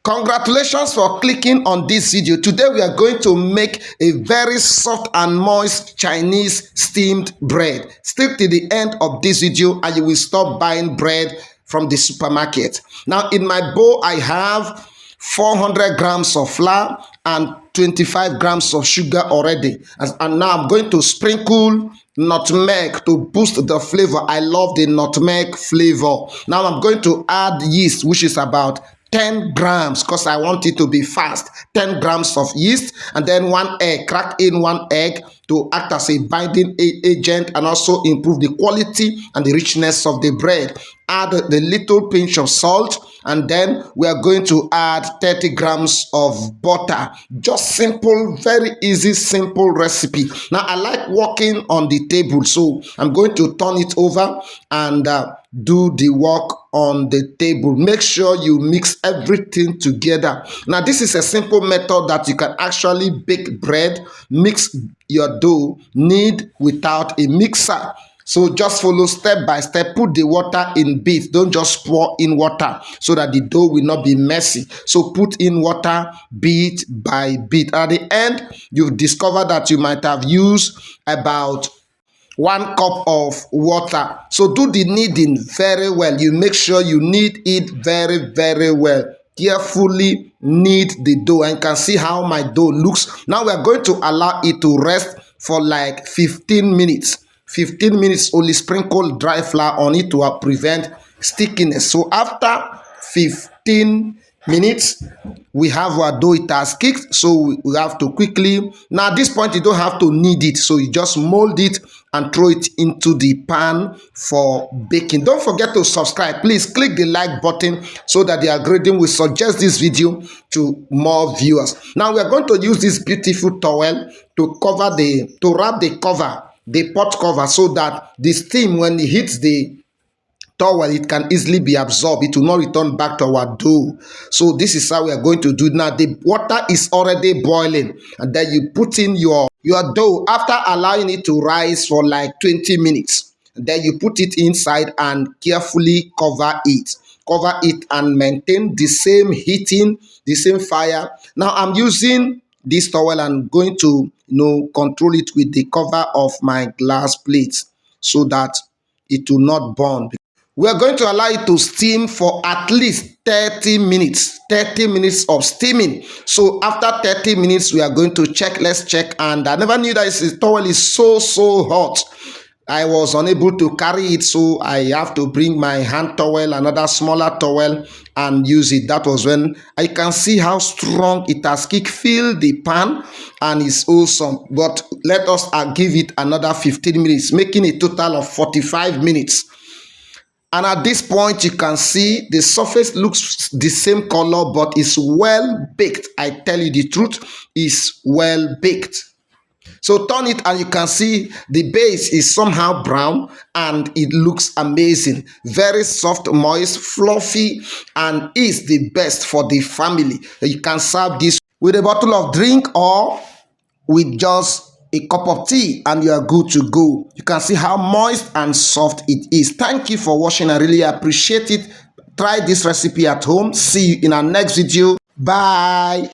Congratulations for clicking on this video. Today we are going to make a very soft and moist Chinese steamed bread. Stick to the end of this video and you will stop buying bread from the supermarket. Now in my bowl I have 400 grams of flour and 25 grams of sugar already. And now I'm going to sprinkle nutmeg to boost the flavor. I love the nutmeg flavor. Now I'm going to add yeast, which is about 10 grams because I want it to be fast. 10 grams of yeast, and then 1 egg. Crack in 1 egg to act as a binding agent and also improve the quality and the richness of the bread. Add the little pinch of salt, and then we are going to add 30 grams of butter. Just simple, very easy, simple recipe. Now I like working on the table, so I'm going to turn it over and do the work on the table. Make sure you mix everything together. Now this is a simple method that you can actually bake bread, mix your dough, knead without a mixer. So just follow step by step. Put the water in bits. Don't just pour in water so that the dough will not be messy. So put in water bit by bit. At the end, you've discovered that you might have used about 1 cup of water. So do the kneading very well. You make sure you knead it very, very well. Carefully knead the dough, and you can see how my dough looks. Now we are going to allow it to rest for like 15 minutes. 15 minutes only. Sprinkle dry flour on it to prevent stickiness. So after 15 minutes, we have our dough. It has kicked, so we have to quickly, now at this point you don't have to knead it, so you just mold it and throw it into the pan for baking. Don't forget to subscribe. Please click the like button so that the algorithm will suggest this video to more viewers. Now we are going to use this beautiful towel to wrap the cover, the pot cover, so that the steam, when it hits the towel, it can easily be absorbed. It will not return back to our dough. So this is how we are going to do it. Now the water is already boiling, and then you put in your dough after allowing it to rise for like 20 minutes. And then you put it inside and carefully cover it. Cover it and maintain the same heating, the same fire. Now I'm using this towel and going to control it with the cover of my glass plate so that it will not burn. We are going to allow it to steam for at least 30 minutes. 30 minutes of steaming. So after 30 minutes, we are going to check. Let's check. And I never knew that this towel is so hot. I was unable to carry it, so I have to bring my hand towel, another smaller towel, and use it. That was when I can see how strong it has kicked. Fill the pan, and it's awesome. But let us give it another 15 minutes, making a total of 45 minutes. And at this point, you can see the surface looks the same color, but it's well baked. I tell you the truth, it's well baked. So turn it and you can see the base is somehow brown and it looks amazing. Very soft, moist, fluffy, and is the best for the family. You can serve this with a bottle of drink or with just a cup of tea and you are good to go. You can see how moist and soft it is. Thank you for watching. I really appreciate it. Try this recipe at home. See you in our next video. Bye.